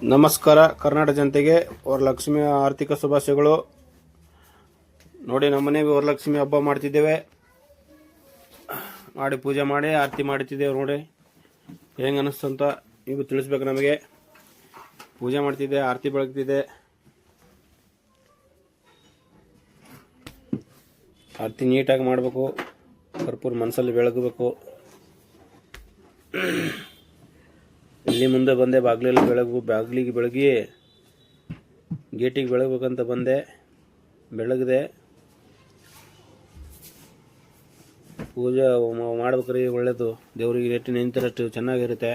ನಮಸ್ಕಾರ ಕರ್ನಾಟಕ ಜನತೆಗೆ ವರಲಕ್ಷ್ಮಿ ಆರ್ಥಿಕ ಶುಭಾಶಯಗಳು. ನೋಡಿ, ನಮ್ಮನೆಗೆ ವರಲಕ್ಷ್ಮಿ ಹಬ್ಬ ಮಾಡ್ತಿದ್ದೇವೆ. ಮಾಡಿ ಪೂಜೆ ಮಾಡಿ ಆರತಿ ಮಾಡ್ತಿದ್ದೇವೆ. ನೋಡಿ ಹೆಂಗೆ ಅನಿಸ್ತು ಅಂತ ನೀವು ತಿಳಿಸ್ಬೇಕು ನಮಗೆ. ಪೂಜೆ ಮಾಡ್ತಿದ್ದೆ, ಆರತಿ ಬೆಳಗ್ತಿದ್ದೆ. ಆರತಿ ನೀಟಾಗಿ ಮಾಡಬೇಕು. ಕರ್ಪೂರ ಮನಸ್ಸಲ್ಲಿ ಬೆಳಗಬೇಕು. ಇಲ್ಲಿ ಮುಂದೆ ಬಂದೆ, ಬಾಗಿಲಲ್ಲಿ ಬಾಗಿಲಿಗೆ ಬೆಳಗಿ ಗೇಟಿಗೆ ಬೆಳಗ್ಬೇಕಂತ ಬಂದೆ. ಬೆಳಗಿದೆ. ಪೂಜೆ ಮಾಡ್ಬೇಕ್ರಿ, ಒಳ್ಳೇದು. ದೇವ್ರಿಗೆ ಎಷ್ಟು ನೆನೀತಾರಷ್ಟು ಚೆನ್ನಾಗಿರುತ್ತೆ.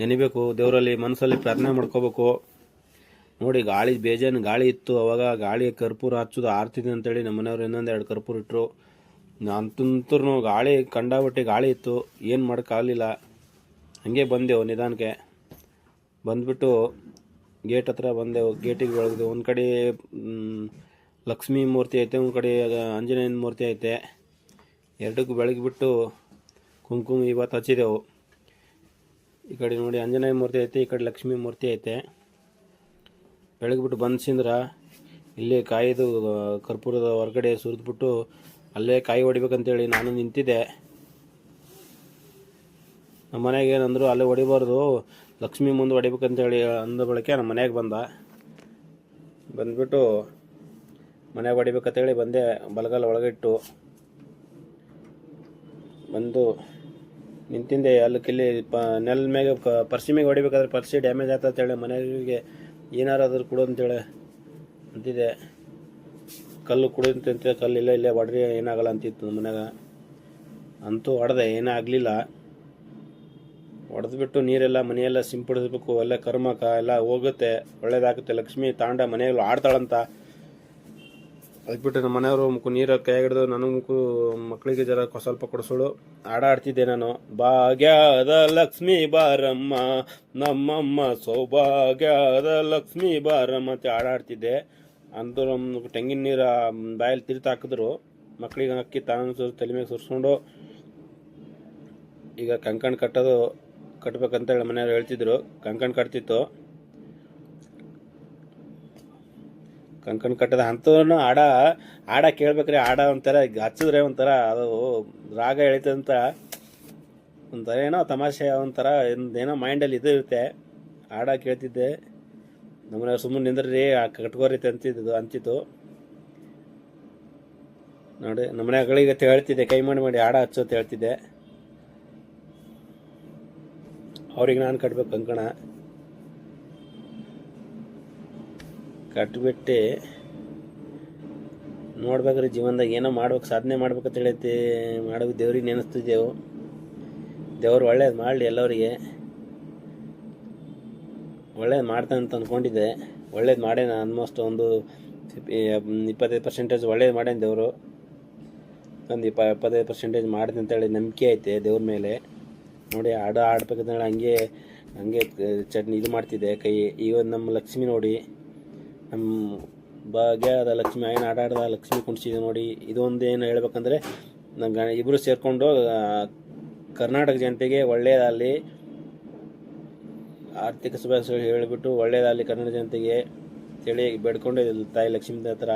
ನೆನಿಬೇಕು ದೇವರಲ್ಲಿ, ಮನಸ್ಸಲ್ಲಿ ಪ್ರಾರ್ಥನೆ ಮಾಡ್ಕೋಬೇಕು. ನೋಡಿ, ಗಾಳಿ ಬೇಜಾನು ಗಾಳಿ ಇತ್ತು. ಅವಾಗ ಗಾಳಿ ಕರ್ಪೂರ ಹಚ್ಚೋದು ಆರ್ತಿದೆ ಅಂತೇಳಿ ನಮ್ಮ ಮನೆಯವರು ಇನ್ನೊಂದೆರಡು ಕರ್ಪೂರ ಇಟ್ಟರು. ಅಂತೂ ಗಾಳಿ ಕಂಡಾಬಟ್ಟೆ ಗಾಳಿ ಇತ್ತು, ಏನು ಮಾಡೋಕ್ಕಾಗಲಿಲ್ಲ. ಹಂಗೆ ಬಂದೆವು ನಿಧಾನಕ್ಕೆ. ಬಂದ್ಬಿಟ್ಟು ಗೇಟ್ ಹತ್ರ ಬಂದೆವು. ಗೇಟಿಗೆ ಬೆಳಗ್ದು ಒಂದು ಕಡೆ ಲಕ್ಷ್ಮೀ ಮೂರ್ತಿ ಐತೆ, ಒಂದು ಕಡೆ ಆಂಜನೇಯನ ಮೂರ್ತಿ ಐತೆ. ಎರಡಕ್ಕೂ ಬೆಳಗ್ಬಿಟ್ಟು ಕುಂಕುಮ ಇವತ್ತು ಹಚ್ಚಿದೆವು. ಈ ಕಡೆ ನೋಡಿ ಆಂಜನೇಯ ಮೂರ್ತಿ ಐತೆ, ಈ ಕಡೆ ಲಕ್ಷ್ಮೀ ಮೂರ್ತಿ ಐತೆ. ಬೆಳಗ್ಬಿಟ್ಟು ಬಂದ್ಸಿಂದ್ರ ಇಲ್ಲೇ ಕಾಯಿದು ಕರ್ಪೂರದ ಹೊರಗಡೆ ಸುರಿದ್ಬಿಟ್ಟು ಅಲ್ಲೇ ಕಾಯಿ ಹೊಡಿಬೇಕಂತೇಳಿ ನಾನು ನಿಂತಿದ್ದೆ. ನಮ್ಮ ಮನೆಗೆ ಏನಂದ್ರು, ಅಲ್ಲೇ ಹೊಡಿಬಾರ್ದು, ಲಕ್ಷ್ಮಿ ಮುಂದೆ ಹೊಡಿಬೇಕಂತೇಳಿ ಅಂದ ಬಳಿಕೆ ನಮ್ಮ ಮನೆಗೆ ಬಂದ್ಬಿಟ್ಟು ಮನೆಗೆ ಹೊಡಿಬೇಕಂತೇಳಿ ಬಂದೆ. ಬಲಗಾಲ ಒಳಗಿಟ್ಟು ಬಂದು ನಿಂತಿದ್ದೆ. ಅಲ್ಲಕ್ಕಿಲ್ಲಿ ನೆಲ ಮೇಲೆ ಪರ್ಸಿ ಮೇಲೆ ಹೊಡಿಬೇಕಾದ್ರೆ ಪರ್ಸಿ ಡ್ಯಾಮೇಜ್ ಆಗ್ತಂತೇಳಿ ಮನೆಗೆ ಏನಾರಾದ್ರೂ ಕೊಡು ಅಂತೇಳಿ ಅಂತಿದ್ದೆ. ಕಲ್ಲು ಕುಡಿದಂತೆ ಕಲ್ಲು ಇಲ್ಲೇ ಹೊಡ್ರಿ ಏನಾಗಲ್ಲ ಅಂತಿತ್ತು ನಮ್ಮ ಮನೆಗೆ. ಅಂತೂ ಹೊಡೆದೆ, ಏನೂ ಆಗಲಿಲ್ಲ. ಹೊಡೆದ್ಬಿಟ್ಟು ನೀರೆಲ್ಲ ಮನೆಯೆಲ್ಲ ಸಿಂಪಡಿಸ್ಬೇಕು. ಎಲ್ಲ ಕರ್ಮಕ ಎಲ್ಲ ಹೋಗುತ್ತೆ, ಒಳ್ಳೇದಾಗುತ್ತೆ. ಲಕ್ಷ್ಮಿ ತಾಂಡ ಮನೆಯಲ್ಲಿ ಆಡ್ತಾಳಂತ ಅದಕ್ಬಿಟ್ಟು ನಮ್ಮ ಮನೆಯವರು ನೀರು ಕೈ ಹಿಡಿದು ನನಗೂ ಮಕ್ಕಳಿಗೆ ಜರ ಸ್ವಲ್ಪ ಕೊಡಿಸೋಳು. ಆಡ್ತಿದ್ದೆ ನಾನು. ಭಾಗ್ಯದ ಲಕ್ಷ್ಮಿ ಬಾರಮ್ಮ, ನಮ್ಮಮ್ಮ ಸೌಭಾಗ್ಯದ ಲಕ್ಷ್ಮಿ ಬಾರಮ್ಮ ಅಂತ ಆಡ್ತಿದ್ದೆ. ಅಂತೂ ನಮ್ಮ ತೆಂಗಿನ ನೀರು ಬಾಯಲ್ಲಿ ತಿರ್ತು ಹಾಕಿದ್ರು. ಮಕ್ಕಳಿಗೆ ಅಕ್ಕಿ ತಾನು ತಲೆ ಮೇಲೆ ಸುರಿಸ್ಕೊಂಡು ಈಗ ಕಂಕಣ ಕಟ್ಟಬೇಕಂತೇಳಿ ಮನೆಯವ್ರು ಹೇಳ್ತಿದ್ರು. ಕಂಕಣ ಕಟ್ತಿತ್ತು. ಕಂಕಣ ಕಟ್ಟದ ಅಂಥವ್ರು ಆಡ ಕೇಳ್ಬೇಕ್ರಿ. ಆಡ ಒಂಥರ ಹಚ್ಚಿದ್ರೆ ಒಂಥರ ಅದು ರಾಗ ಎಳಿತಂತ ಒಂಥರ ಏನೋ ತಮಾಷೆ, ಒಂಥರ ಏನೋ ಮೈಂಡಲ್ಲಿ ಇದು ಇರುತ್ತೆ. ಆಡ ಕೇಳ್ತಿದ್ದೆ. ನಮ್ಮನೆಯವ್ರು ಸುಮ್ಮನೆ ನಿಂದ್ರಿ ಕಟ್ಕೋರಿತೆ ಅಂತಿತ್ತು. ನೋಡಿ, ನಮ್ಮ ಮನೆಗಳಿಗೆ ಹೇಳ್ತಿದ್ದೆ, ಕೈ ಮಾಡಿ ಆಡ ಹಚ್ಚು ಅಂತ ಹೇಳ್ತಿದ್ದೆ. ಅವ್ರಿಗೆ ನಾನು ಕಟ್ಬೇಕು ಕಂಕಣ. ಕಟ್ಬಿಟ್ಟು ನೋಡ್ಬೇಕ್ರಿ, ಜೀವನದಾಗ ಏನೋ ಮಾಡ್ಬೇಕು, ಸಾಧನೆ ಮಾಡ್ಬೇಕಂತ ಹೇಳೈತಿ. ಮಾಡೋದು ದೇವ್ರಿಗೆ ನೆನೆಸ್ತಿದ್ದೆವು. ದೇವ್ರು ಒಳ್ಳೇದು ಮಾಡಲಿ, ಎಲ್ಲರಿಗೆ ಒಳ್ಳೇದು ಮಾಡ್ತಾನೆ ಅಂತ ಅಂದ್ಕೊಂಡಿದ್ದೆ. ಒಳ್ಳೇದು ಮಾಡೇನ. ಆಲ್ಮೋಸ್ಟ್ ಒಂದು 25% ಒಳ್ಳೇದು ಮಾಡೇನು ದೇವರು. ಒಂದು 25% ಮಾಡಿದೆ ಅಂತೇಳಿ ನಂಬಿಕೆ ಐತೆ ದೇವ್ರ ಮೇಲೆ. ನೋಡಿ, ಆಡ್ಬೇಕಂತೇಳಿ ಹಂಗೆ ಚಟ್ನಿ ಇದು ಮಾಡ್ತಿದ್ದೆ ಕೈ. ಈಗ ನಮ್ಮ ಲಕ್ಷ್ಮಿ ನೋಡಿ, ನಮ್ಮ ಭಾಗ್ಯದ ಲಕ್ಷ್ಮಿ ಏನು ಆಡಾಡ್ದ ಲಕ್ಷ್ಮಿ ಕುಣಿಸಿದೆ ನೋಡಿ. ಇದೊಂದು ಏನು ಹೇಳ್ಬೇಕಂದ್ರೆ, ನಮ್ಮ ಇಬ್ಬರು ಸೇರಿಕೊಂಡು ಕರ್ನಾಟಕ ಜನತೆಗೆ ಒಳ್ಳೆಯದಾಗಲಿ, ಆರ್ಥಿಕ ಶುಭಾಶಯಗಳು ಹೇಳಿಬಿಟ್ಟು ಒಳ್ಳೆಯದಾಗಲಿ ಕರ್ನಾಟಕ ಜನತೆಗೆ ಹೇಳಿ ಬೇಡ್ಕೊಂಡು ತಾಯಿ ಲಕ್ಷ್ಮೀ ಹತ್ರ